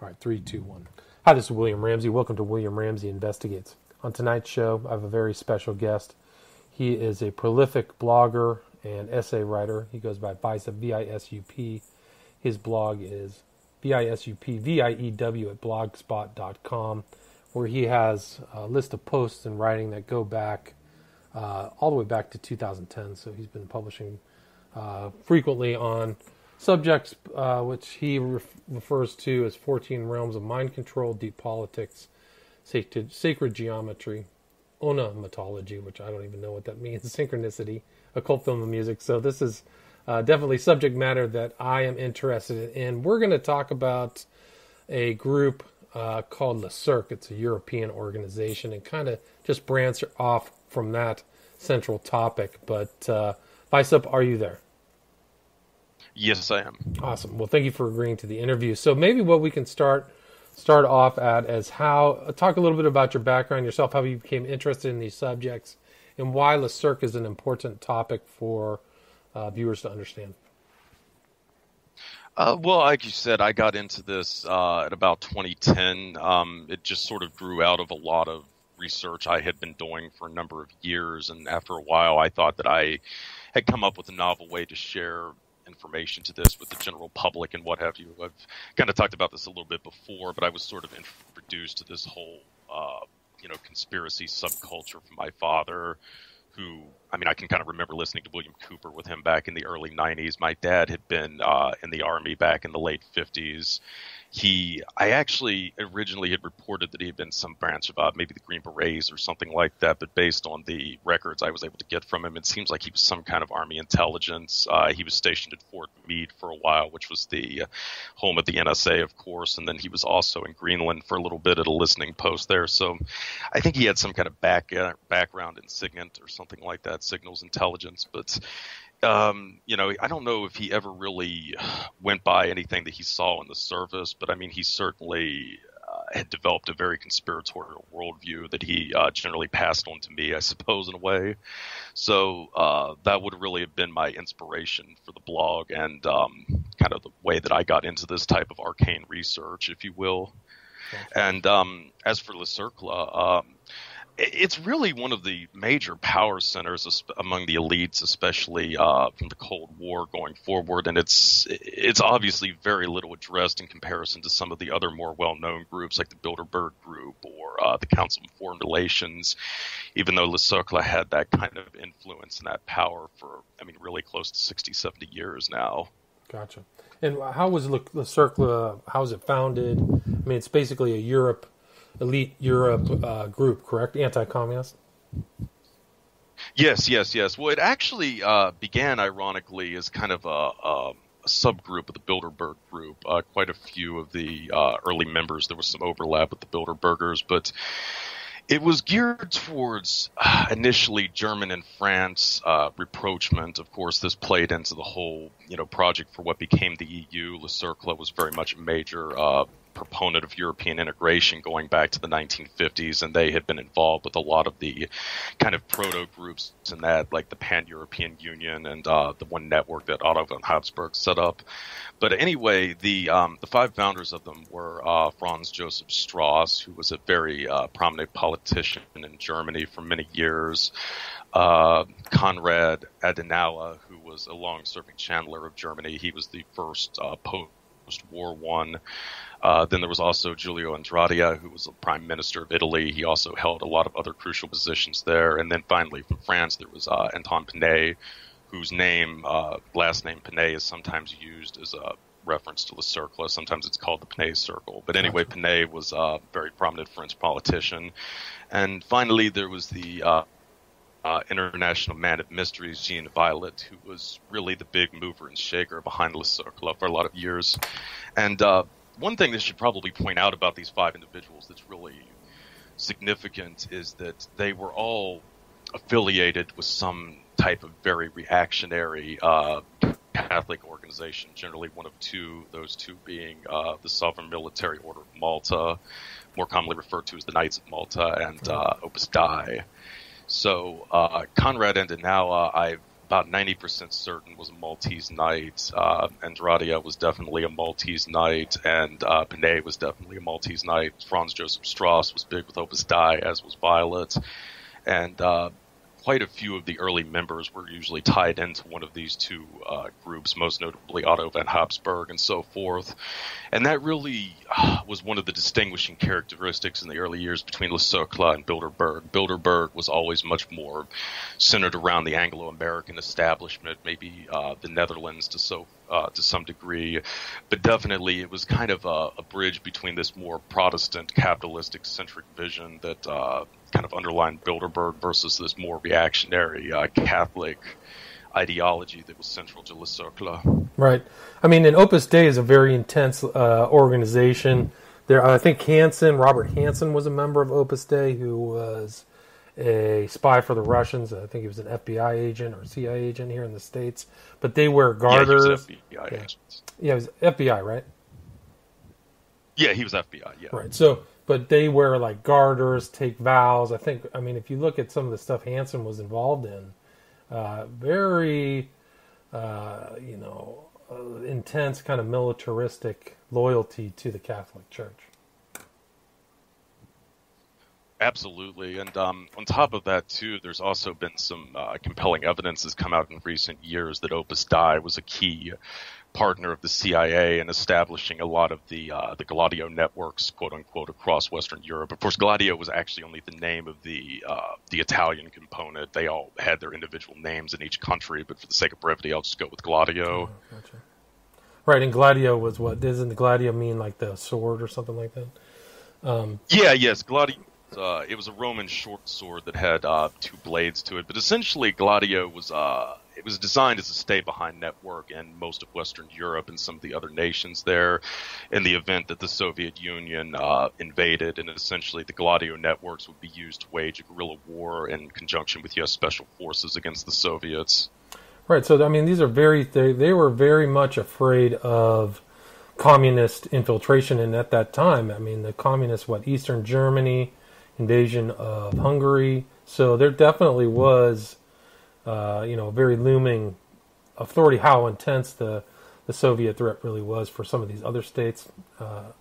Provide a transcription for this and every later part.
All right, 3, 2, 1. Hi, this is William Ramsey. Welcome to William Ramsey Investigates. On tonight's show, I have a very special guest. He is a prolific blogger and essay writer. He goes by VISUP, V-I-S-U-P. His blog is VISUP, at blogspot.com, where he has a list of posts and writing that go back all the way back to 2010. So he's been publishing frequently on subjects which he refers to as 14 realms of mind control, deep politics, sacred geometry, onomatology, which I don't even know what that means, synchronicity, occult film and music. So this is definitely subject matter that I am interested in. We're going to talk about a group called Le Cercle. It's a European organization, and kind of just branch off from that central topic. But VISUP, are you there? Yes, I am. Awesome. Well, thank you for agreeing to the interview. So maybe what we can start off at is talk a little bit about your background, yourself, how you became interested in these subjects, and why Le Cercle is an important topic for viewers to understand. Well, like you said, I got into this at about 2010. It just sort of grew out of a lot of research I had been doing for a number of years, and after a while I thought that I had come up with a novel way to share information to this with the general public and what have you. I've kind of talked about this a little bit before, but I was sort of introduced to this whole, conspiracy subculture from my father, who, I can kind of remember listening to William Cooper with him back in the early 90s. My dad had been in the Army back in the late 50s. I actually originally had reported that he had been some branch of maybe the Green Berets or something like that, but based on the records I was able to get from him, it seems like he was some kind of Army intelligence. He was stationed at Fort Meade for a while, which was the home of the NSA, of course, and then he was also in Greenland for a little bit at a listening post there. So I think he had some kind of background in SIGINT or something like that, signals intelligence, but I don't know if he ever really went by anything that he saw on the surface, but he certainly had developed a very conspiratorial worldview that he generally passed on to me, I suppose, in a way. So that would really have been my inspiration for the blog and kind of the way that I got into this type of arcane research, if you will. And as for Le Cercle, it's really one of the major power centers among the elites, especially from the Cold War going forward. And it's obviously very little addressed in comparison to some of the other more well-known groups like the Bilderberg Group or the Council on Foreign Relations, even though Le Cercle had that kind of influence and that power for, really close to 60, 70 years now. Gotcha. And how was Le Cercle, how was it founded? It's basically a elite Europe group, correct? Anti-communist? Yes. Well, it actually began, ironically, as kind of a subgroup of the Bilderberg Group. Quite a few of the early members, there was some overlap with the Bilderbergers, but it was geared towards initially German and France rapprochement. Of course, this played into the whole, project for what became the EU. Le Cercle was very much a major proponent of European integration going back to the 1950s, and they had been involved with a lot of the kind of proto-groups in that, like the Pan-European Union and the one network that Otto von Habsburg set up. But anyway, the five founders of them were Franz Joseph Strauss, who was a very prominent politician in Germany for many years, Konrad Adenauer, who was a long-serving chancellor of Germany. He was the first post-war one. Then there was also Giulio Andreatta, who was the prime minister of Italy. He also held a lot of other crucial positions there. And then finally from France, there was Anton Panay, whose last name Panay is sometimes used as a reference to Le Cercle. Sometimes it's called the Panay Circle. But anyway, Panay was a very prominent French politician. And finally, there was the international man of mysteries, Jean Violet, who was really the big mover and shaker behind Le Cercle for a lot of years. And one thing that should probably point out about these five individuals that's really significant is that they were all affiliated with some type of very reactionary Catholic organization, generally one of two, those two being the Sovereign Military Order of Malta, more commonly referred to as the Knights of Malta, and Opus Dei. So Konrad Adenauer, I've about 90% certain was a Maltese knight. Andrade was definitely a Maltese knight, and Binet was definitely a Maltese knight. Franz Joseph Strauss was big with Opus Dei, as was Violet. And quite a few of the early members were usually tied into one of these two groups, most notably Otto von Habsburg and so forth. And that really was one of the distinguishing characteristics in the early years between Le Cercle and Bilderberg. Bilderberg was always much more centered around the Anglo-American establishment, maybe the Netherlands to some degree, but definitely it was kind of a bridge between this more Protestant, capitalistic-centric vision that kind of underlined Bilderberg versus this more reactionary Catholic ideology that was central to Le Cercle. Right. I mean, and Opus Dei is a very intense organization. There, I think Robert Hansen was a member of Opus Dei who was a spy for the Russians. I think he was an FBI agent or CIA agent here in the States. But they wear garters. Yeah, he was FBI agent. Yeah, it was FBI, right? Yeah, he was FBI, yeah. Right. So, but they wear like garters, take vows. I mean, if you look at some of the stuff Hansen was involved in, very, intense kind of militaristic loyalty to the Catholic Church. Absolutely. And on top of that, too, there's also been some compelling evidence that's come out in recent years that Opus Dei was a key partner of the CIA in establishing a lot of the Gladio networks, quote unquote, across Western Europe. Of course, Gladio was actually only the name of the Italian component. They all had their individual names in each country, but for the sake of brevity, I'll just go with Gladio. Oh, gotcha. Right, and Gladio was what? Doesn't the Gladio mean like the sword or something like that? Yes, Gladio. It was a Roman short sword that had two blades to it, but essentially Gladio was it was designed as a stay-behind network in most of Western Europe and some of the other nations there in the event that the Soviet Union invaded, and essentially the Gladio networks would be used to wage a guerrilla war in conjunction with U.S. Special Forces against the Soviets. Right, so I mean these are they were very much afraid of communist infiltration, and at that time, I mean the communists, Eastern Germany, invasion of Hungary. So there definitely was, a very looming authority. How intense the Soviet threat really was for some of these other states,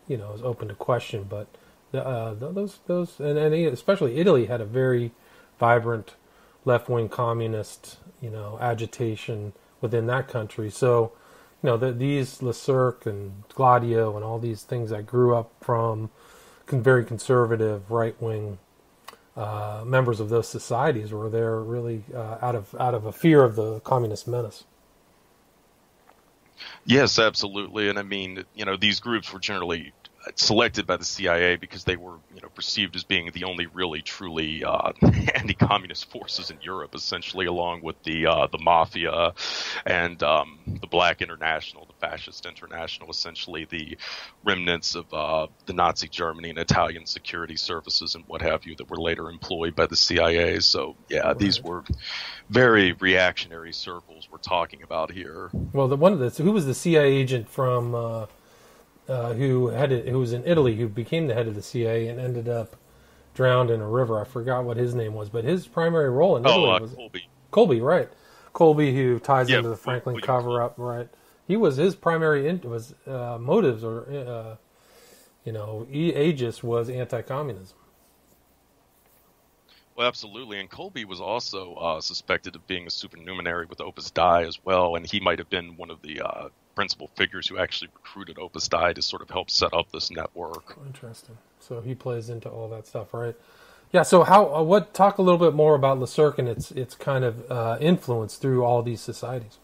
is open to question. But those and especially Italy had a very vibrant left-wing communist, agitation within that country. So, these Le Cercle and Gladio and all these things that grew up from very conservative right-wing members of those societies were there really out of a fear of the communist menace. Yes, absolutely. And I mean, these groups were generally selected by the CIA because they were, perceived as being the only really truly anti-communist forces in Europe, essentially, along with the mafia and the Black International, the Fascist International, essentially the remnants of the Nazi Germany and Italian security services and what have you that were later employed by the CIA. So, yeah, right. These were very reactionary circles we're talking about here. Well, who was the CIA agent from? Who was in Italy, who became the head of the CIA and ended up drowned in a river. I forgot what his name was, but his primary role in Italy was Colby. Colby, right? Colby, who ties into the Franklin cover-up, right? His primary motives or aegis was anti-communism. Well, absolutely, and Colby was also suspected of being a supernumerary with Opus Dei as well, and he might have been one of the principal figures who actually recruited Opus Dei to sort of help set up this network. Interesting. So he plays into all that stuff, right? Yeah. So talk a little bit more about Le Cercle and its kind of influence through all these societies.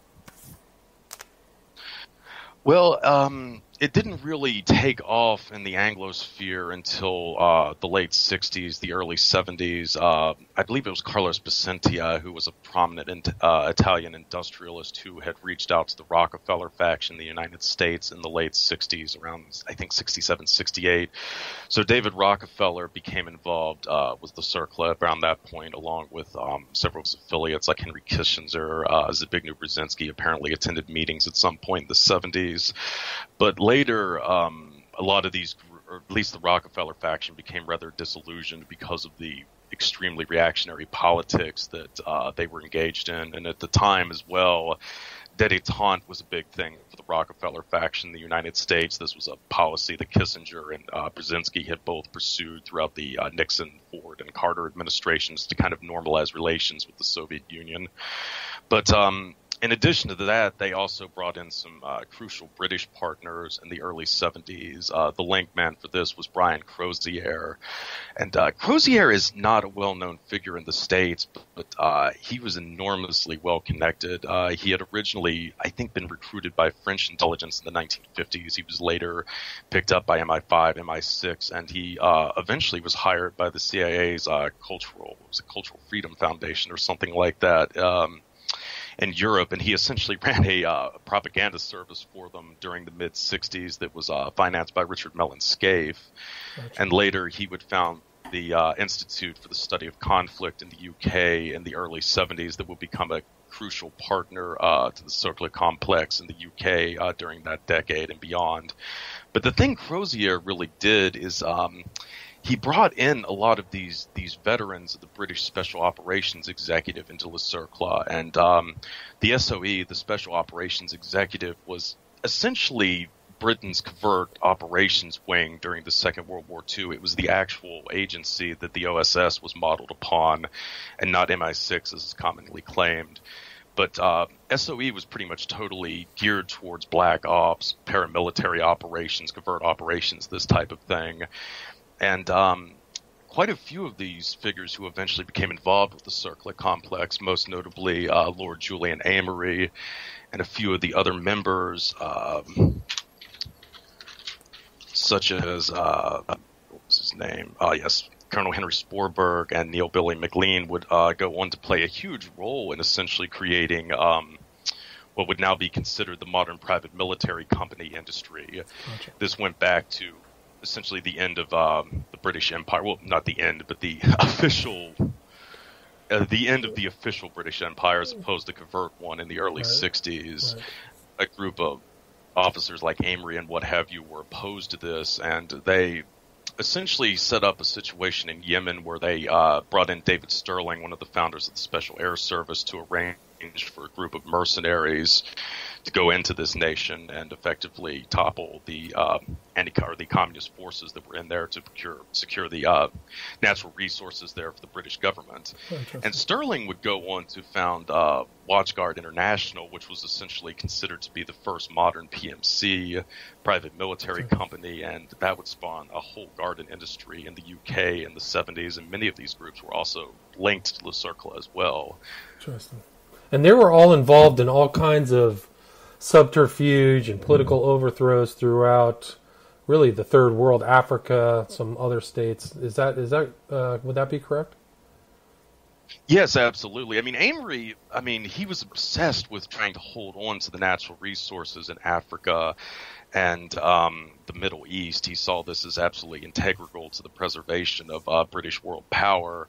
Well, it didn't really take off in the Anglosphere until the late 60s, the early 70s. I believe it was Carlos Bacentia, who was a prominent Italian industrialist who had reached out to the Rockefeller faction in the United States in the late 60s, around, I think, 67, 68. So David Rockefeller became involved with the Cercle around that point, along with several of his affiliates like Henry Kissinger. Zbigniew Brzezinski apparently attended meetings at some point in the 70s. But later, a lot of these, or at least the Rockefeller faction, became rather disillusioned because of the extremely reactionary politics that they were engaged in. And at the time as well, détente was a big thing for the Rockefeller faction in the United States. This was a policy that Kissinger and Brzezinski had both pursued throughout the Nixon, Ford, and Carter administrations to kind of normalize relations with the Soviet Union. But in addition to that, they also brought in some crucial British partners in the early 70s. The link man for this was Brian Crozier. And Crozier is not a well-known figure in the States, but he was enormously well-connected. He had originally, I think, been recruited by French intelligence in the 1950s. He was later picked up by MI5, MI6, and he eventually was hired by the CIA's Cultural Freedom Foundation or something like that. In Europe, and he essentially ran a propaganda service for them during the mid-'60s that was financed by Richard Mellon Scaife. Gotcha. And later he would found the Institute for the Study of Conflict in the UK in the early 70s that would become a crucial partner to the Cercle complex in the UK during that decade and beyond. But the thing Crozier really did is he brought in a lot of these veterans of the British Special Operations Executive into Le Cercle, and the SOE, the Special Operations Executive, was essentially Britain's covert operations wing during the Second World War II. It was the actual agency that the OSS was modeled upon, and not MI6 as is commonly claimed. But SOE was pretty much totally geared towards black ops, paramilitary operations, covert operations, this type of thing. And quite a few of these figures who eventually became involved with the Cercle complex, most notably Lord Julian Amory and a few of the other members, such as, what was his name? Yes, Colonel Henry Sporberg and Neil Billy McLean would go on to play a huge role in essentially creating what would now be considered the modern private military company industry. Gotcha. This went back to essentially the end of the British Empire. Well, not the end, but the end of the official British Empire as opposed to covert one in the early 60s. Right. A group of officers like Amory and what have you were opposed to this, and they essentially set up a situation in Yemen where they brought in David Sterling, one of the founders of the Special Air Service, to arrange for a group of mercenaries to go into this nation and effectively topple the the communist forces that were in there to secure the natural resources there for the British government. And Sterling would go on to found Watchguard International, which was essentially considered to be the first modern PMC, private military company, and that would spawn a whole garden industry in the UK in the 70s, and many of these groups were also linked to Le Cercle as well. Interesting. And they were all involved in all kinds of subterfuge and political overthrows throughout, really, the Third World, Africa, some other states. Is that would that be correct? Yes, absolutely. I mean, Amory, he was obsessed with trying to hold on to the natural resources in Africa and the Middle East. He saw this as absolutely integral to the preservation of British world power.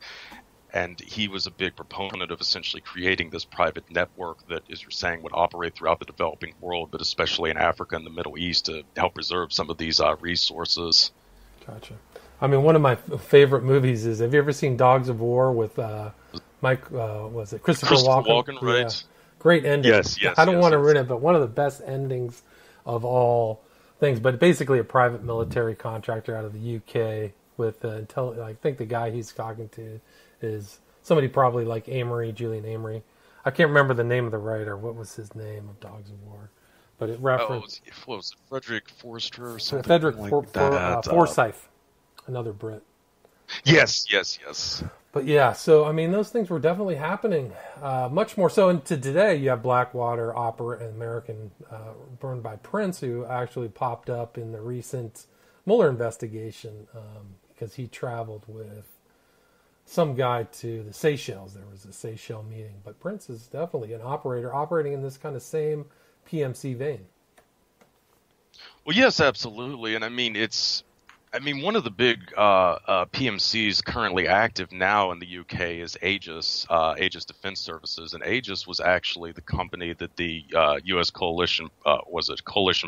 And he was a big proponent of essentially creating this private network that, as you're saying, would operate throughout the developing world, but especially in Africa and the Middle East to help preserve some of these resources. Gotcha. I mean, one of my favorite movies is, have you ever seen Dogs of War with Christopher Walken? Right. Yeah. Great ending. Yes. I don't want to ruin it, but one of the best endings of all things. But basically a private military contractor out of the UK with, I think the guy he's talking to is somebody probably like Julian Amory. I can't remember the name of the writer. What was his name of Dogs of War? But it referenced... what was it? Frederick Forrester or something Forsyth, another Brit. Yes. But yeah, so I mean, those things were definitely happening. Much more so into today. You have Blackwater opera, an American burned by Prince, who actually popped up in the recent Mueller investigation because he traveled with some guy to the Seychelles. There was a Seychelles meeting, but Prince is definitely an operator operating in this kind of same PMC vein. Well, yes, absolutely. And one of the big PMCs currently active now in the UK is Aegis, Aegis Defense Services. And Aegis was actually the company that the U.S. Coalition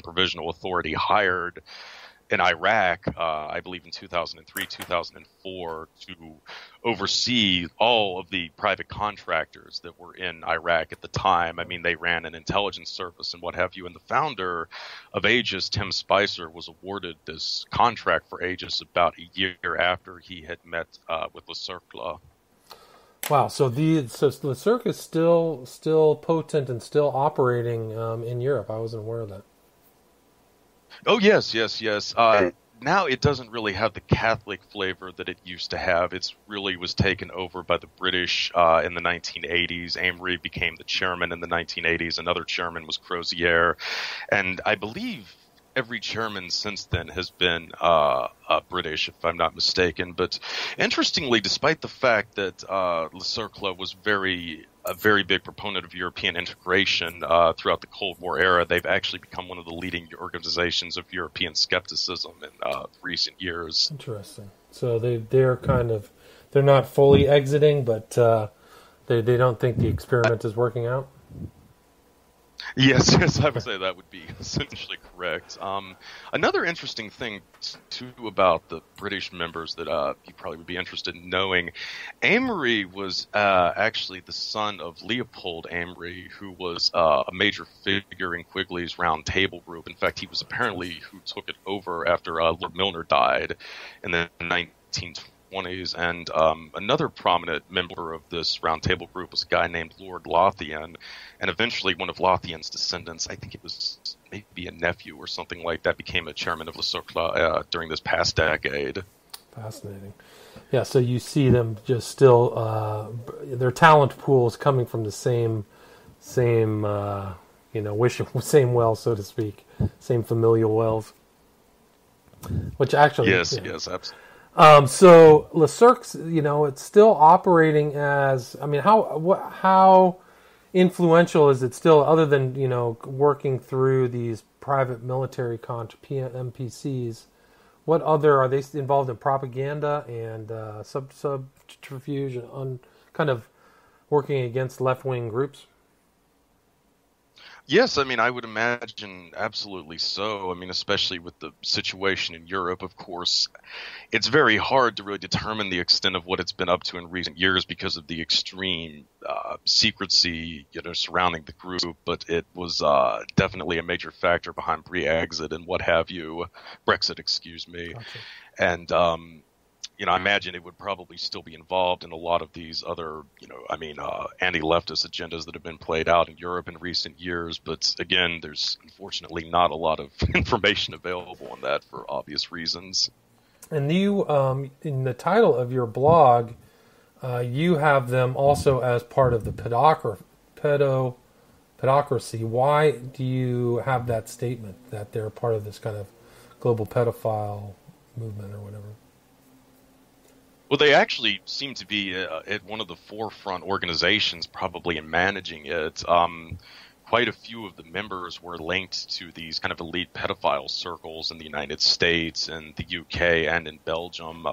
Provisional Authority hired in Iraq, I believe in 2003, 2004, to oversee all of the private contractors that were in Iraq at the time. I mean, they ran an intelligence service and what have you. And the founder of Aegis, Tim Spicer, was awarded this contract for Aegis about a year after he had met with Le Cercle. Wow, so the Cercle is still potent and still operating in Europe. I wasn't aware of that. Oh, yes. Now it doesn't really have the Catholic flavor that it used to have. It's really was taken over by the British in the 1980s. Amory became the chairman in the 1980s. Another chairman was Crozier. And I believe every chairman since then has been British, if I'm not mistaken. But interestingly, despite the fact that Le Cercle was a very big proponent of European integration throughout the Cold War era, they've actually become one of the leading organizations of European skepticism in recent years. Interesting. So they're not fully exiting, but they don't think the experiment is working out. Yes, I would say that would be essentially correct. Another interesting thing, too, about the British members that you probably would be interested in knowing, Amory was actually the son of Leopold Amory, who was a major figure in Quigley's Round Table Group. In fact, he was apparently who took it over after Lord Milner died in the 1920s. And another prominent member of this Round Table Group was a guy named Lord Lothian, and eventually one of Lothian's descendants, I think it was maybe a nephew or something like that, became a chairman of Le Cercle during this past decade. Fascinating. Yeah, so you see them just still, their talent pool is coming from the same same well, so to speak, same familial wells. Which actually, yes, absolutely. So Le Cercle, it's still operating as. I mean, how influential is it still, other than working through these private military MPCs? What other are they involved in? Propaganda and subterfuge and kind of working against left-wing groups? Yes, I mean, I would imagine absolutely so. I mean, especially with the situation in Europe, of course, it's very hard to really determine the extent of what it's been up to in recent years because of the extreme secrecy, surrounding the group. But it was definitely a major factor behind Brexit and what have you, Brexit, excuse me. Gotcha. And I imagine it would probably still be involved in a lot of these other, anti-leftist agendas that have been played out in Europe in recent years. But again, there's unfortunately not a lot of information available on that for obvious reasons. And you, in the title of your blog, you have them also as part of the pedocracy. Why do you have that statement that they're part of this kind of global pedophile movement or whatever? Well, they actually seem to be at one of the forefront organizations probably in managing it. Quite a few of the members were linked to these kind of elite pedophile circles in the United States and the UK and in Belgium.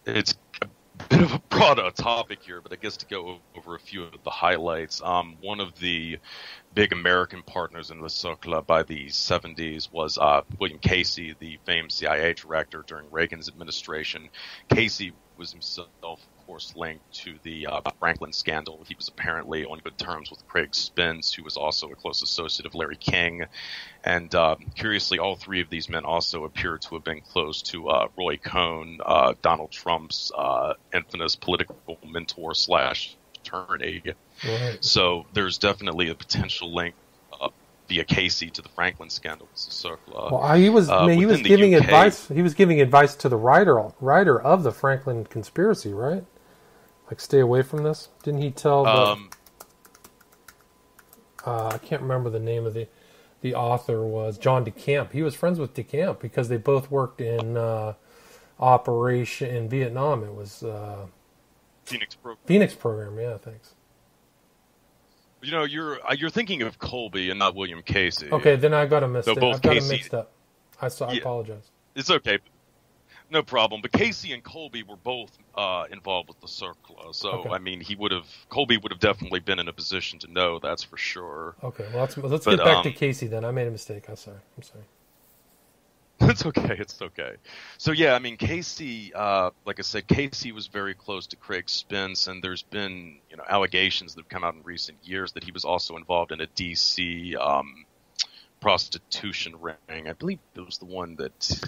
It's a bit of a broad topic here, but I guess to go over a few of the highlights, one of the big American partners in Le Cercle by the 70s was William Casey, the famed CIA director during Reagan's administration. Casey was himself, of course, linked to the Franklin scandal. He was apparently on good terms with Craig Spence, who was also a close associate of Larry King. And curiously, all three of these men also appear to have been close to Roy Cohn, Donald Trump's infamous political mentor / attorney. Right. So there's definitely a potential link via Casey to the Franklin scandal. Well, he was giving advice. He was giving advice to the writer of the Franklin conspiracy, right? Like, stay away from this. Didn't he tell I can't remember the name of the author was John DeCamp. He was friends with DeCamp because they both worked in Operation in Vietnam. It was Phoenix Program. Yeah, thanks. You're thinking of Colby and not William Casey. Okay, then I got him mixed up. Both I've got him mixed up. I apologize. It's okay. No problem. But Casey and Colby were both involved with the Cercle. So, okay. I mean, Colby would have definitely been in a position to know, that's for sure. Okay, well, let's get back to Casey then. I made a mistake. I'm sorry. It's okay. It's okay. So yeah, I mean, Casey, like I said, Casey was very close to Craig Spence, and there's been allegations that have come out in recent years that he was also involved in a DC prostitution ring. I believe it was the one that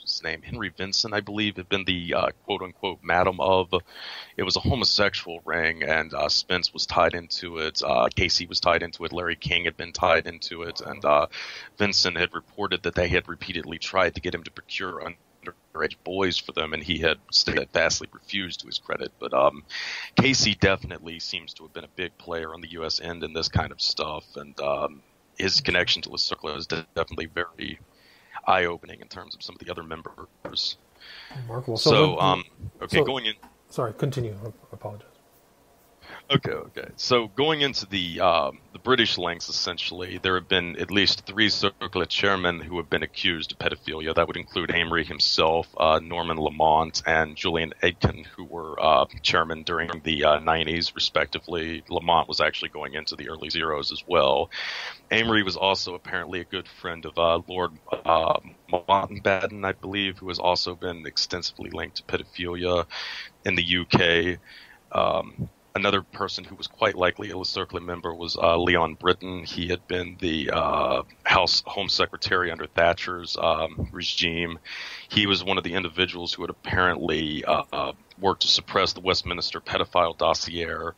his name Henry Vincent, I believe, had been the quote unquote madam of. It was a homosexual ring, and Spence was tied into it. Casey was tied into it. Larry King had been tied into it, and Vincent had reported that they had repeatedly tried to get him to procure underage boys for them, and he had steadfastly refused, to his credit. But Casey definitely seems to have been a big player on the U.S. end in this kind of stuff, and his connection to Le Cercle is definitely very eye-opening in terms of some of the other members. Remarkable. Going in. Sorry, continue. I apologize. Okay. So going into the British links, essentially, there have been at least 3 Cercle chairmen who have been accused of pedophilia. That would include Amory himself, Norman Lamont, and Julian Aitken, who were chairmen during the 90s, respectively. Lamont was actually going into the early zeros as well. Amory was also apparently a good friend of Lord Mountbatten, I believe, who has also been extensively linked to pedophilia in the UK. Another person who was quite likely a Le Cercle member was Leon Britton. He had been the Home Secretary under Thatcher's regime. He was one of the individuals who had apparently worked to suppress the Westminster pedophile dossier,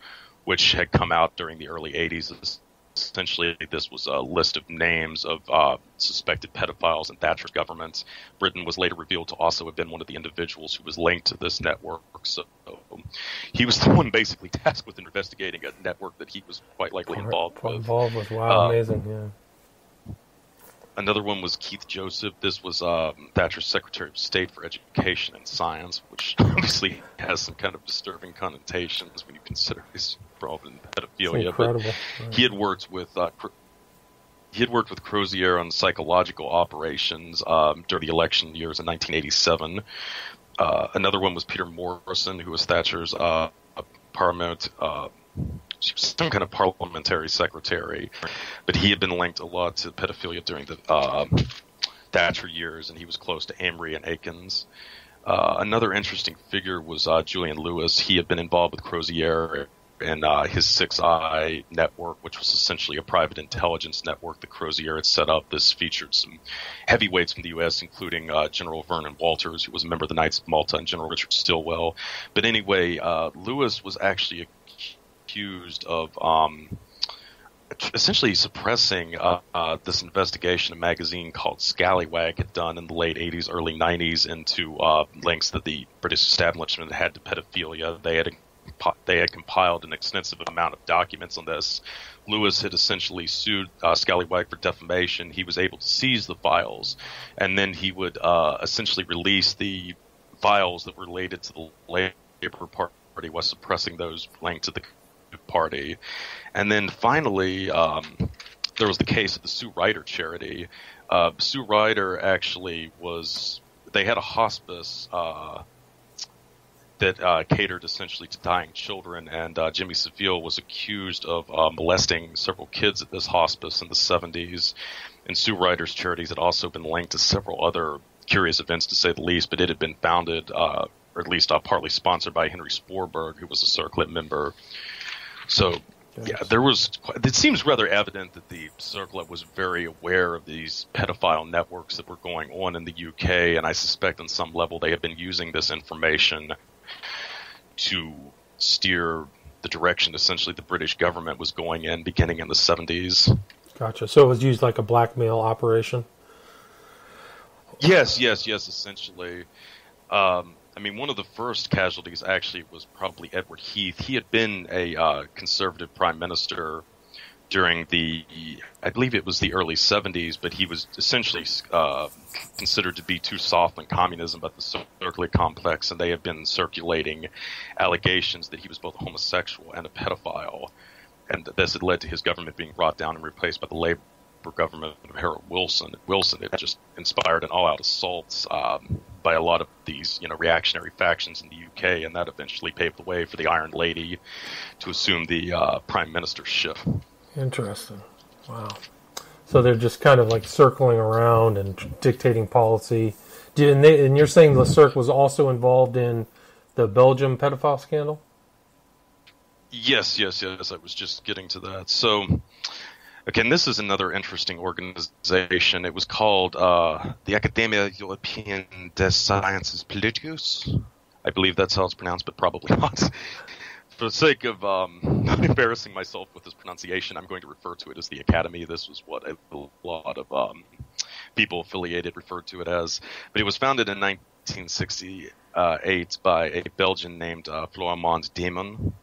which had come out during the early 80s. Essentially, this was a list of names of suspected pedophiles in Thatcher's government. Britain was later revealed to also have been one of the individuals who was linked to this network. So he was the one basically tasked with investigating a network that he was quite likely involved with. Wow, amazing, yeah. Another one was Keith Joseph. This was Thatcher's Secretary of State for Education and Science, which obviously has some kind of disturbing connotations when you consider he's involved in pedophilia. Incredible. But he had worked with Crozier on psychological operations during the election years in 1987. Another one was Peter Morrison, who was Thatcher's some kind of parliamentary secretary, but he had been linked a lot to pedophilia during the Thatcher years, and he was close to Amory and Aikens. Another interesting figure was Julian Lewis. He had been involved with Crozier and his 6i network, which was essentially a private intelligence network that Crozier had set up. This featured some heavyweights from the U.S., including General Vernon Walters, who was a member of the Knights of Malta, and General Richard Stilwell. But anyway, Lewis was actually accused of essentially suppressing this investigation a magazine called Scallywag had done in the late 80s, early 90s into links that the British establishment had to pedophilia. They had compiled an extensive amount of documents on this. Lewis had essentially sued Scallywag for defamation. He was able to seize the files, and then he would essentially release the files that were related to the Labour Party while suppressing those linked to the Party. And then finally, there was the case of the Sue Ryder charity. Sue Ryder actually they had a hospice that catered essentially to dying children, and Jimmy Savile was accused of molesting several kids at this hospice in the 70s. And Sue Ryder's charities had also been linked to several other curious events, to say the least, but it had been founded, or at least partly sponsored by Henry Sporberg, who was a Cercle member. So, yeah, it seems rather evident that the Cercle was very aware of these pedophile networks that were going on in the UK, and I suspect on some level they have been using this information to steer the direction essentially the British government was going in beginning in the 70s. Gotcha. So it was used like a blackmail operation? Yes, essentially. I mean, one of the first casualties actually was probably Edward Heath. He had been a conservative prime minister during I believe it was the early 70s, but he was essentially considered to be too soft on communism by the Cercle complex, and they have been circulating allegations that he was both a homosexual and a pedophile, and this had led to his government being brought down and replaced by the Labour government of Harold Wilson. It just inspired an all-out assault by a lot of these, reactionary factions in the UK, and that eventually paved the way for the Iron Lady to assume the prime ministership. Interesting. Wow. So they're just kind of like circling around and dictating policy. And you're saying Le Cercle was also involved in the Belgium pedophile scandal? Yes. I was just getting to that. So, again, this is another interesting organization. It was called the Academia Européenne des Sciences Politiques. I believe that's how it's pronounced, but probably not. For the sake of not embarrassing myself with this pronunciation, I'm going to refer to it as the Academy. This was what a lot of people affiliated referred to it as. But it was founded in 1968 by a Belgian named Florimond Demon,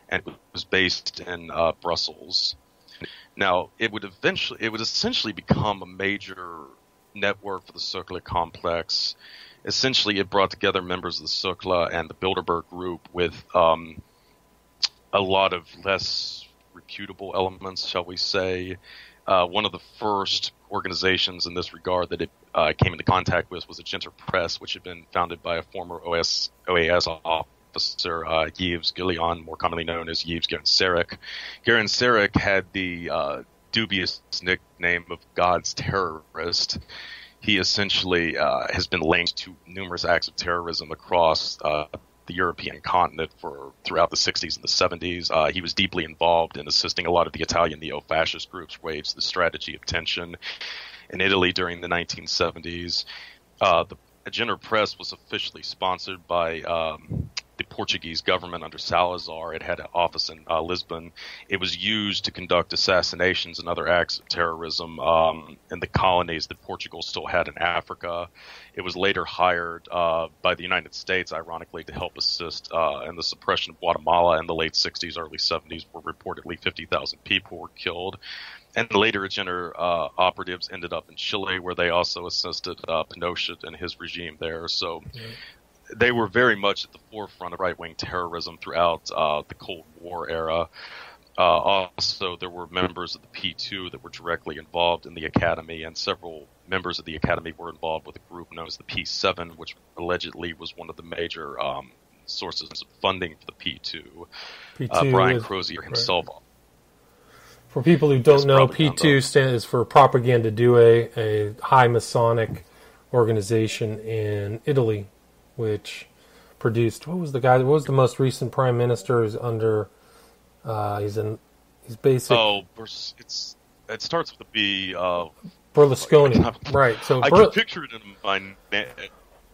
and it was based in Brussels. Now, it would essentially become a major network for the Cercle complex. Essentially, it brought together members of the Cercle and the Bilderberg group with a lot of less reputable elements, shall we say. One of the first organizations in this regard that it came into contact with was the Genter Press, which had been founded by a former OAS officer, Yves Guillon, more commonly known as Yves Guérin-Serec. Guérin-Serec had the dubious nickname of God's terrorist. He essentially has been linked to numerous acts of terrorism across the European continent throughout the 60s and the 70s. He was deeply involved in assisting a lot of the Italian neo-fascist groups wage the strategy of tension in Italy during the 1970s. The Genter Press was officially sponsored by the Portuguese government under Salazar. It had an office in Lisbon. It was used to conduct assassinations and other acts of terrorism in the colonies that Portugal still had in Africa. It was later hired by the United States, ironically, to help assist in the suppression of Guatemala in the late 60s, early 70s, where reportedly 50,000 people were killed. And later, Genter operatives ended up in Chile, where they also assisted Pinochet and his regime there. So they were very much at the forefront of right-wing terrorism throughout the Cold War era. Also, there were members of the P2 that were directly involved in the Academy, and several members of the Academy were involved with a group known as the P7, which allegedly was one of the major sources of funding for the P2. Brian Crozier himself. Right. For people who don't know, P2 stands for Propaganda Due, a high Masonic organization in Italy, which produced what was the most recent prime minister? Is under he's basic. It starts with a B. Berlusconi, right? So I can picture it in my.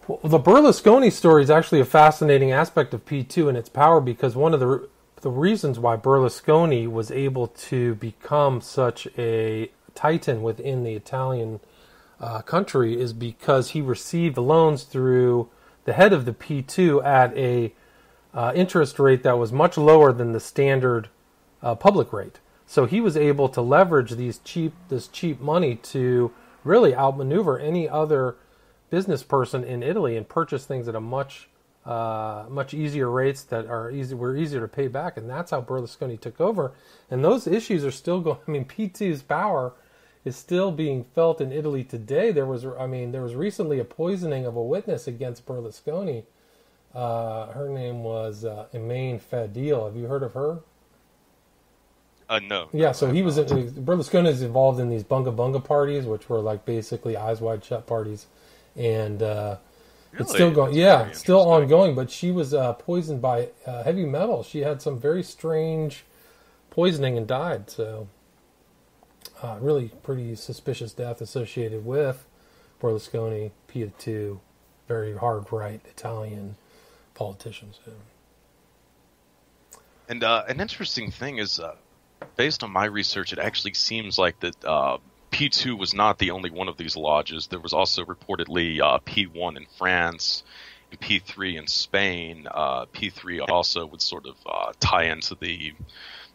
Well, the Berlusconi story is actually a fascinating aspect of P2 and its power, because one of the reasons why Berlusconi was able to become such a titan within the Italian country is because he received loans through the head of the P2 at a interest rate that was much lower than the standard public rate. So he was able to leverage this cheap money to really outmaneuver any other business person in Italy and purchase things at a much easier rates that were easier to pay back, and that's how Berlusconi took over. And those issues are still going. I mean, P2's power is still being felt in Italy today. There was recently a poisoning of a witness against Berlusconi. Her name was Emaine Fadil. Have you heard of her? No. Yeah, so Berlusconi is involved in these bunga bunga parties, which were like basically eyes wide shut parties, and it's still going. Yeah, it's still ongoing. But she was poisoned by heavy metal. She had some very strange poisoning and died. So, really pretty suspicious death associated with Berlusconi, P2, very hard right Italian politicians. So. And an interesting thing is, based on my research, it actually seems like that P2 was not the only one of these lodges. There was also reportedly P1 in France, and P3 in Spain. P3 also would sort of tie into the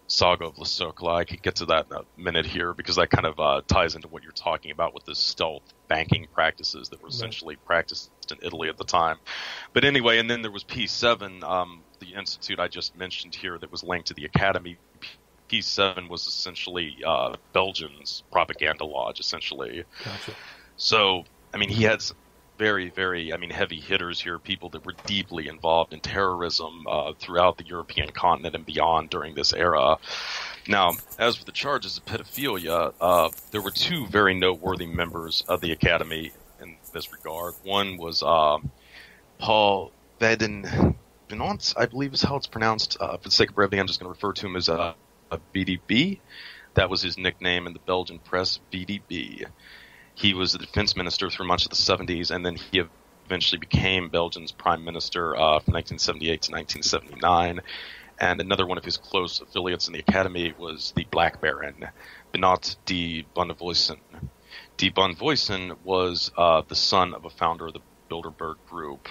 saga of Le Cercle. I could get to that in a minute here, because that kind of ties into what you're talking about with the stealth banking practices that were essentially practiced in Italy at the time. But anyway, and then there was P7, the institute I just mentioned here that was linked to the Academy. P7 was essentially Belgium's propaganda lodge, essentially. Gotcha. So, I mean, he had very, very, I mean, heavy hitters here, people that were deeply involved in terrorism throughout the European continent and beyond during this era. Now, as for the charges of pedophilia, there were two very noteworthy members of the Academy in this regard. One was Paul Benont, I believe is how it's pronounced. For the sake of brevity, I'm just going to refer to him as a BDB. That was his nickname in the Belgian press, BDB. He was the defense minister through much of the 70s, and then he eventually became Belgium's prime minister from 1978 to 1979. And another one of his close affiliates in the academy was the Black Baron, Benoit de Bonnevoisin. De Bonnevoisin was the son of a founder of the Bilderberg Group.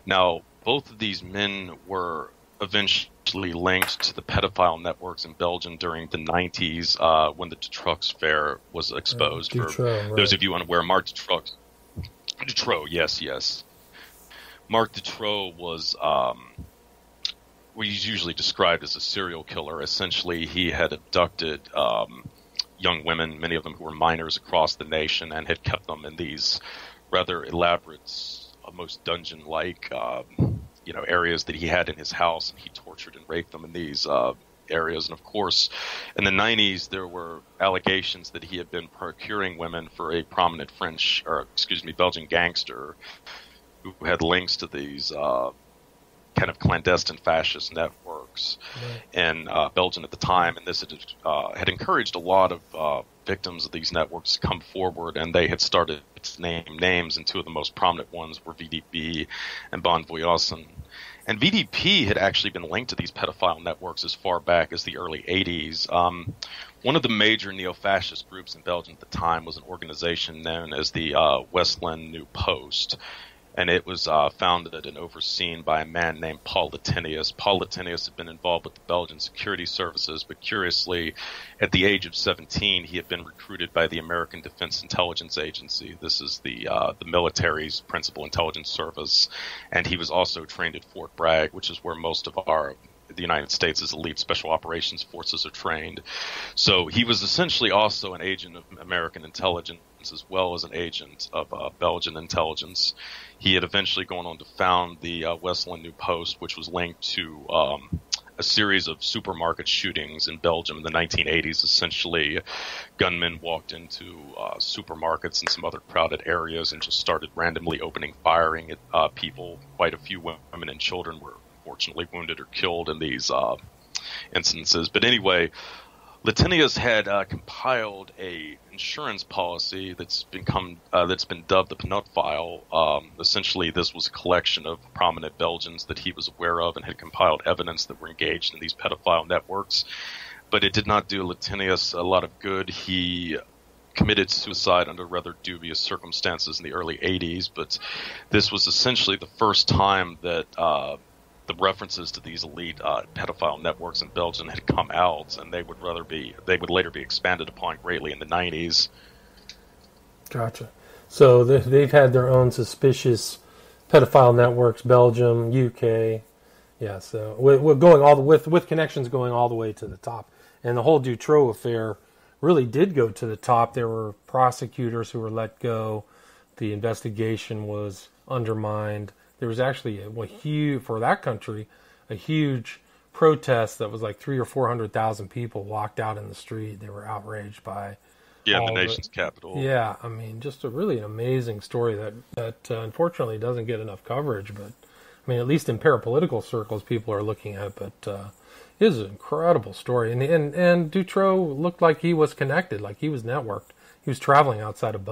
Now, both of these men were eventually linked to the pedophile networks in Belgium during the 90s when the Dutroux affair was exposed. For those of you unaware, Marc Dutroux, yes. Marc Dutroux was he's usually described as a serial killer. Essentially, he had abducted young women, many of them who were minors across the nation, and had kept them in these rather elaborate, almost dungeon-like areas that he had in his house, and he tortured and raped them in these areas. And of course, in the 90s, there were allegations that he had been procuring women for a prominent Belgian gangster who had links to these kind of clandestine fascist networks in Belgium at the time. And this had encouraged a lot of victims of these networks to come forward, and they had started to name names, and two of the most prominent ones were VDP and Bonnevoisin. And VDP had actually been linked to these pedophile networks as far back as the early 80s. One of the major neo-fascist groups in Belgium at the time was an organization known as the Westland New Post. And it was founded and overseen by a man named Paul Latinius. Paul Latinius had been involved with the Belgian security services, but curiously, at the age of 17, he had been recruited by the American Defense Intelligence Agency. This is the military's principal intelligence service. And he was also trained at Fort Bragg, which is where most of the United States' elite special operations forces are trained. So he was essentially also an agent of American intelligence as well as an agent of Belgian intelligence. He had eventually gone on to found the Westland New Post, which was linked to a series of supermarket shootings in Belgium in the 1980s. Essentially, gunmen walked into supermarkets and some other crowded areas and just started randomly firing at people. Quite a few women and children were unfortunately wounded or killed in these instances. But anyway, Latinius had compiled a insurance policy that's been dubbed the Pinot File. Essentially, this was a collection of prominent Belgians that he was aware of and had compiled evidence that were engaged in these pedophile networks. But it did not do Latinius a lot of good. He committed suicide under rather dubious circumstances in the early 80s, but this was essentially the first time that the references to these elite pedophile networks in Belgium had come out, and they would later be expanded upon greatly in the 90s. Gotcha. So they've had their own suspicious pedophile networks, Belgium, UK. Yeah, so we're going with connections going all the way to the top. And the whole Dutroux affair really did go to the top. There were prosecutors who were let go. The investigation was undermined. There was actually for that country, a huge protest that was like 300,000 or 400,000 people walked out in the street. They were outraged by the nation's capital. Yeah, I mean, just really an amazing story that unfortunately doesn't get enough coverage. But I mean, at least in parapolitical circles, people are looking at it. But it is an incredible story, and Dutroux looked like he was connected, like he was networked. He was traveling outside of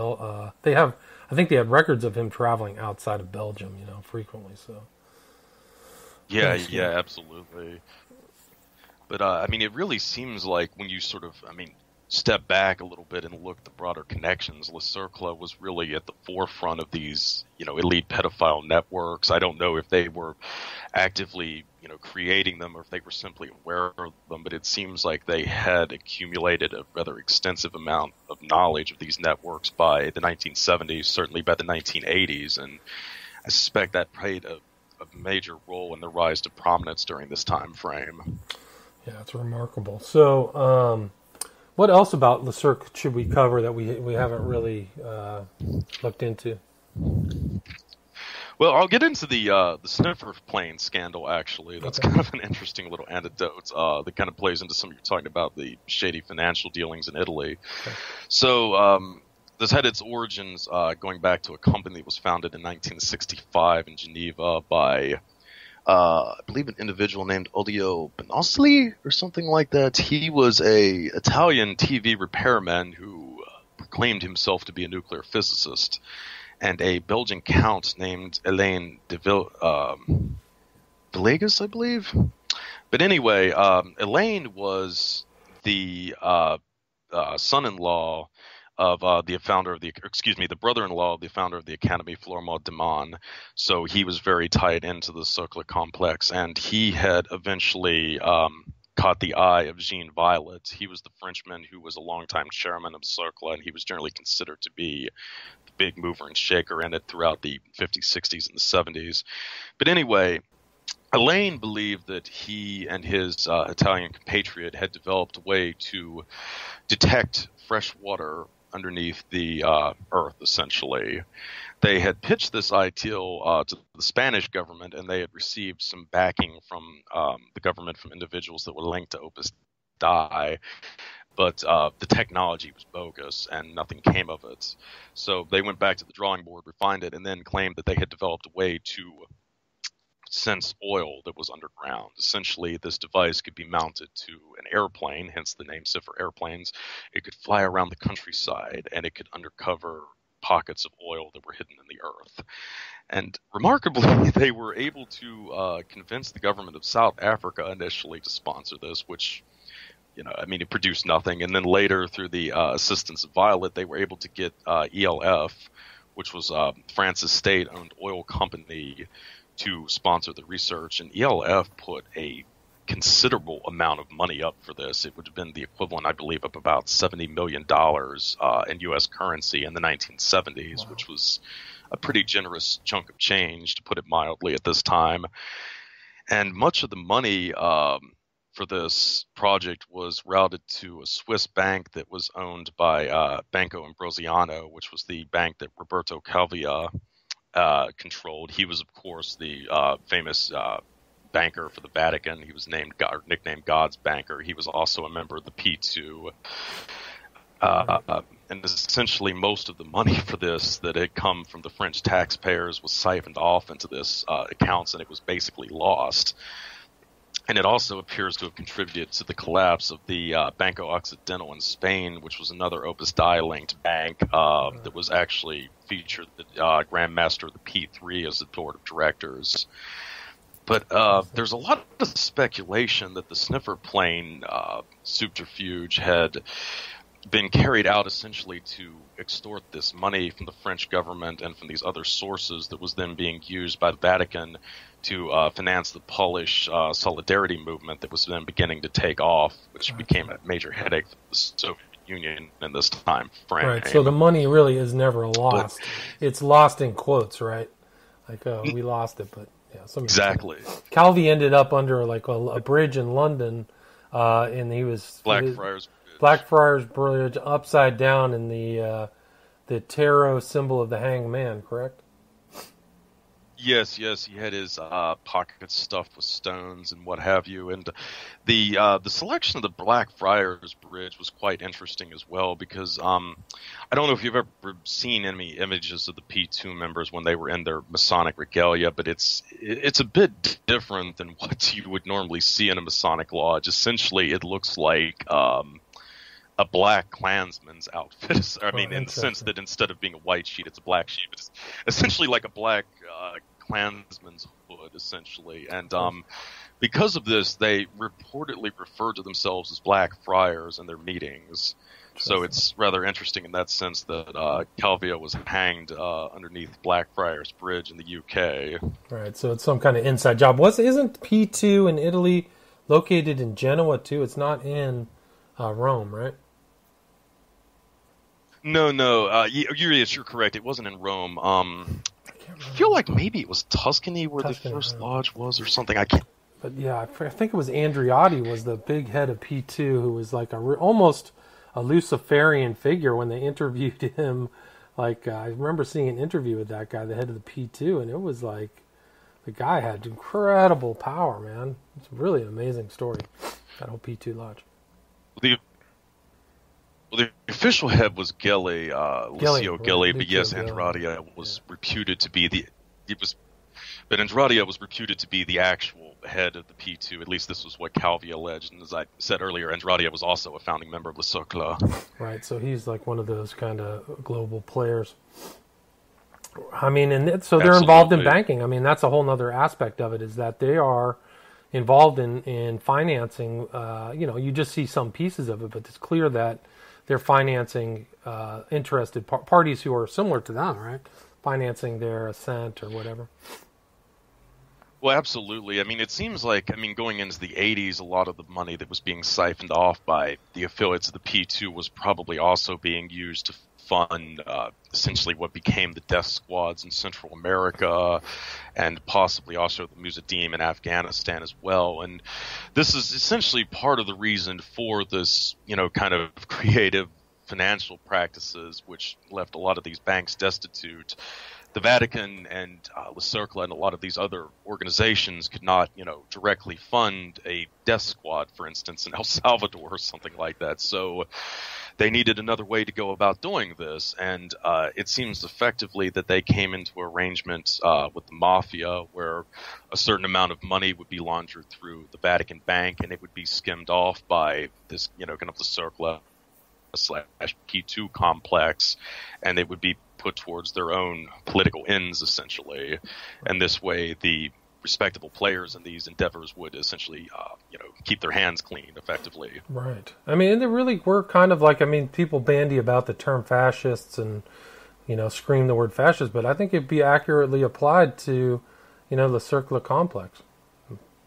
I think they have records of him traveling outside of Belgium, frequently. So. Yeah, absolutely. But I mean, it really seems like when you step back a little bit and look at the broader connections, Le Cercle was really at the forefront of these, elite pedophile networks. I don't know if they were actively, creating them or if they were simply aware of them, but it seems like they had accumulated a rather extensive amount of knowledge of these networks by the 1970s, certainly by the 1980s, and I suspect that played a major role in the rise to prominence during this time frame. Yeah, it's remarkable. So, what else about Le Cercle should we cover that we haven't really looked into? Well, I'll get into the sniffer plane scandal. Actually, that's Okay. kind of an interesting little anecdote that kind of plays into some you're talking about the shady financial dealings in Italy. Okay. So this had its origins going back to a company that was founded in 1965 in Geneva by I believe an individual named Odio Bonosoli or something like that. He was a Italian TV repairman who proclaimed himself to be a nuclear physicist, and a Belgian count named Elaine de Villegas, I believe. But anyway, Elaine was the son-in-law of the founder of the brother-in-law of the founder of the Academy, Florent Deman. So he was very tied into the Cercle complex, and he had eventually caught the eye of Jean Violet. He was the Frenchman who was a longtime chairman of Cercle, and he was generally considered to be the big mover and shaker in it throughout the 50s, 60s, and the 70s. But anyway, Elaine believed that he and his Italian compatriot had developed a way to detect fresh water underneath the earth, essentially. They had pitched this ideal to the Spanish government, and they had received some backing from the government from individuals that were linked to Opus Dei. But the technology was bogus, and nothing came of it. So they went back to the drawing board, refined it, and then claimed that they had developed a way to sense oil that was underground. Essentially, this device could be mounted to an airplane, hence the name Cipher airplanes. It could fly around the countryside, and it could uncover pockets of oil that were hidden in the earth. And remarkably, they were able to convince the government of South Africa initially to sponsor this, which, it produced nothing. And then later, through the assistance of Violet, they were able to get ELF, which was France's state-owned oil company, to sponsor the research, and ELF put a considerable amount of money up for this. It would have been the equivalent, I believe, of about $70 million in U.S. currency in the 1970s, wow, which was a pretty generous chunk of change, to put it mildly, at this time. And much of the money for this project was routed to a Swiss bank that was owned by Banco Ambrosiano, which was the bank that Roberto Calvia controlled. He was, of course, the famous banker for the Vatican. He was nicknamed God's banker. He was also a member of the P2. And essentially most of the money for this that had come from the French taxpayers was siphoned off into this accounts, and it was basically lost. And it also appears to have contributed to the collapse of the Banco Occidental in Spain, which was another Opus Dei-linked bank that was actually featured the Grand Master of the P3 as the board of directors. But there's a lot of speculation that the sniffer plane subterfuge had been carried out essentially to extort this money from the French government and from these other sources that was then being used by the Vatican to finance the Polish solidarity movement that was then beginning to take off, which became a major headache for the Soviet Union in this time frame. Right, so the money really is never lost. It's lost in quotes, right? Like, we lost it, but yeah. Exactly. Calvi ended up under like a bridge in London, and he was... Blackfriars Bridge, upside down in the tarot symbol of the hanged man, correct? Yes, he had his pockets stuffed with stones and what have you, and the selection of the Blackfriars Bridge was quite interesting as well, because I don't know if you've ever seen any images of the P2 members when they were in their Masonic regalia, but it's a bit different than what you would normally see in a Masonic lodge. Essentially, it looks like a black Klansman's outfit. I mean, in the sense that instead of being a white sheet, it's a black sheet. But it's essentially like a black Klansman's hood, essentially. And because of this, they reportedly referred to themselves as Black Friars in their meetings. So it's rather interesting in that sense that Calvia was hanged underneath Blackfriars Bridge in the UK. Right, so it's some kind of inside job. Isn't P2 in Italy located in Genoa, too? It's not in Rome, right? No. You're correct. It wasn't in Rome. I feel like maybe it was Tuscany where the first lodge was or something. I can't. But yeah, I think it was Andreotti was the big head of P2, who was like almost a Luciferian figure when they interviewed him Like I remember seeing an interview with that guy, the head of the P2, and it was like the guy had incredible power, man. It's really an amazing story, that whole P2 lodge. The official head was Geli, Lucio right, Geli, but yes, Lucio Andradia was reputed to be but Andradia was reputed to be the actual head of the P2. At least this was what Calvi alleged. And as I said earlier, Andradia was also a founding member of the Cercle. Right, so he's like one of those kind of global players. I mean, and so they're involved in banking. I mean, that's a whole other aspect of it, is that they are involved in financing. You just see some pieces of it, but it's clear that they're financing interested parties who are similar to them, right? Financing their ascent or whatever. Well, absolutely. I mean, it seems like, going into the 80s, a lot of the money that was being siphoned off by the affiliates of the P2 was probably also being used to fund essentially what became the death squads in Central America and possibly also the Mujahideen in Afghanistan as well. And this is essentially part of the reason for this, kind of creative financial practices which left a lot of these banks destitute. The Vatican and the Cercle and a lot of these other organizations could not, directly fund a death squad, for instance, in El Salvador or something like that. So they needed another way to go about doing this. And it seems effectively that they came into arrangements with the mafia where a certain amount of money would be laundered through the Vatican Bank and it would be skimmed off by this, kind of the Cercle / P2 complex, and it would be put towards their own political ends, essentially. Right. And this way, the respectable players in these endeavors would essentially, keep their hands clean, effectively. Right. I mean, they really were kind of like, people bandy about the term fascists and, scream the word fascist, but I think it'd be accurately applied to, the Cercle complex.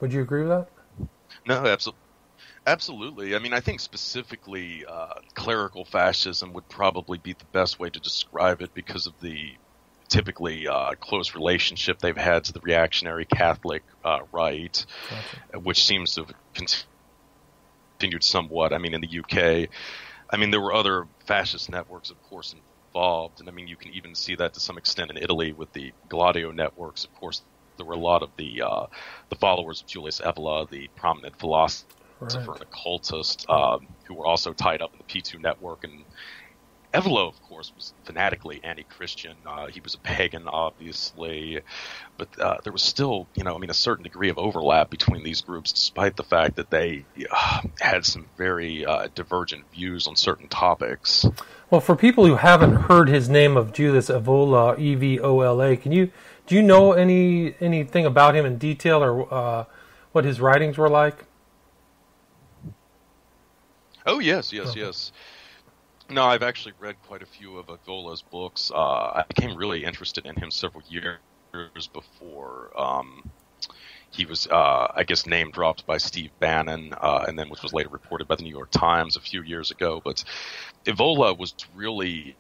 Would you agree with that? No, absolutely. Absolutely. I think specifically clerical fascism would probably be the best way to describe it because of the typically close relationship they've had to the reactionary Catholic right, gotcha. Which seems to have continued somewhat. In the UK, there were other fascist networks, of course, involved. And you can even see that to some extent in Italy with the Gladio networks. Of course, there were a lot of the followers of Julius Evola, the prominent philosopher. Right. And occultist who were also tied up in the P2 network. And Evola, of course, was fanatically anti-Christian. He was a pagan, obviously. But there was still, a certain degree of overlap between these groups, despite the fact that they had some very divergent views on certain topics. Well, for people who haven't heard his name of Julius Evola, Evola, do you know anything about him in detail or what his writings were like? Oh, yes. No, I've actually read quite a few of Evola's books. I became really interested in him several years before he was, name dropped by Steve Bannon, and then which was later reported by the New York Times a few years ago. But Evola was really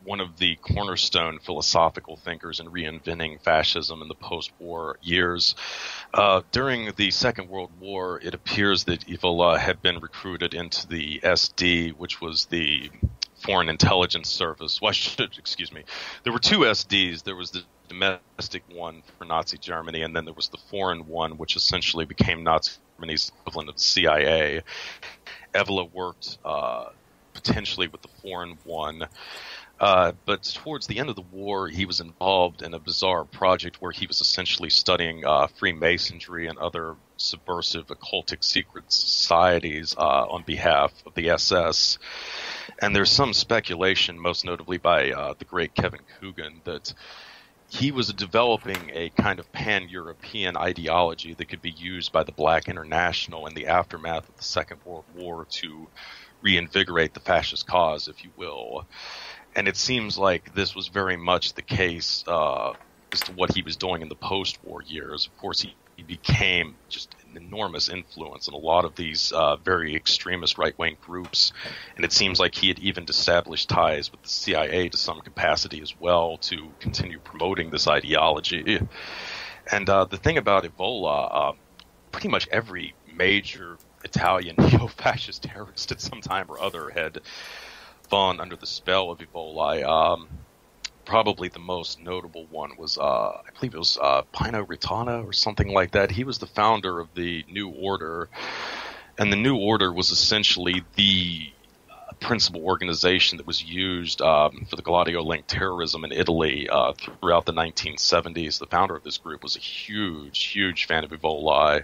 one of the cornerstone philosophical thinkers in reinventing fascism in the post-war years. During the Second World War, it appears that Evola had been recruited into the SD, which was the Foreign Intelligence Service. There were two SDs. There was the domestic one for Nazi Germany, and then there was the foreign one, which essentially became Nazi Germany's equivalent of the CIA. Evola worked potentially with the foreign one. But towards the end of the war, he was involved in a bizarre project where he was essentially studying Freemasonry and other subversive occultic secret societies on behalf of the SS. And there's some speculation, most notably by the great Kevin Coogan, that he was developing a kind of pan-European ideology that could be used by the Black International in the aftermath of the Second World War to reinvigorate the fascist cause, if you will. And it seems like this was very much the case as to what he was doing in the post-war years. Of course, he became just an enormous influence in a lot of these very extremist right-wing groups. And it seems like he had even established ties with the CIA to some capacity as well to continue promoting this ideology. And the thing about Evola, pretty much every major Italian neo-fascist terrorist at some time or other had spun under the spell of Ebola. Probably the most notable one was, I believe it was Pino Ritana or something like that. He was the founder of the New Order, and the New Order was essentially the principal organization that was used for the Gladio-linked terrorism in Italy throughout the 1970s. The founder of this group was a huge fan of Ebola.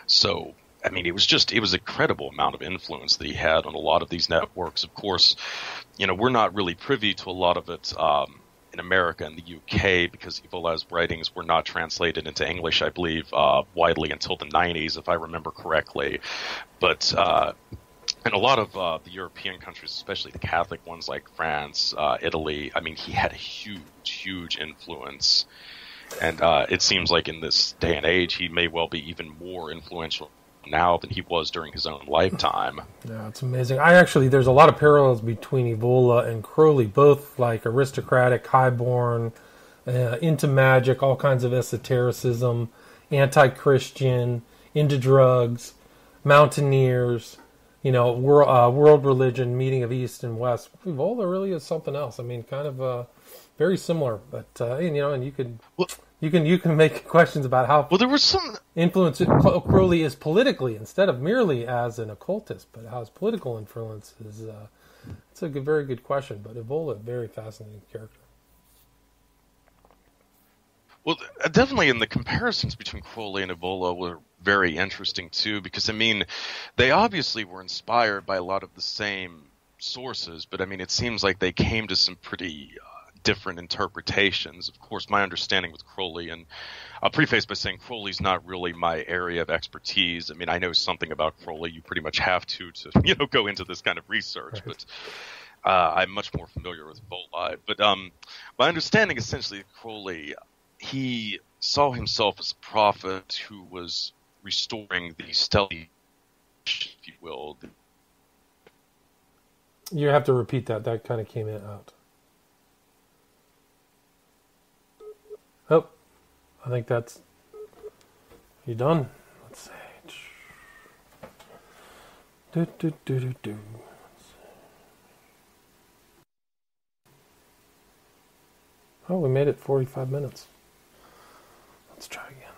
So, I mean, it was an incredible amount of influence that he had on a lot of these networks. Of course, we're not really privy to a lot of it in America and the UK because Ebola's writings were not translated into English, I believe, widely until the 90s, if I remember correctly. But in a lot of the European countries, especially the Catholic ones like France, Italy, I mean, he had a huge influence. And it seems like in this day and age, he may well be even more influential now than he was during his own lifetime. Yeah, it's amazing. There's a lot of parallels between Ebola and Crowley, both like aristocratic, highborn, into magic, all kinds of esotericism, anti-Christian, into drugs, mountaineers, world religion, meeting of East and West. Ebola really is something else. I mean, kind of very similar, but and you could. Well, you can make questions about how there was some influence Crowley is politically instead of merely as an occultist, but how his political influence is. It's a very good question, but Ebola, very fascinating character. Well, definitely, and the comparisons between Crowley and Ebola were very interesting too, because I mean, they obviously were inspired by a lot of the same sources, but I mean, it seems like they came to some pretty different interpretations. Of course, my understanding with Crowley, and I'll preface by saying Crowley's not really my area of expertise. I mean, I know something about Crowley. You pretty much have to go into this kind of research, right. But I'm much more familiar with Ebola. But my understanding essentially of Crowley, he saw himself as a prophet who was restoring the stealthy, if you will. You have to repeat that. That kind of came out. Oh, I think that's... You done? Let's see. Do. Oh, we made it 45 minutes. Let's try again.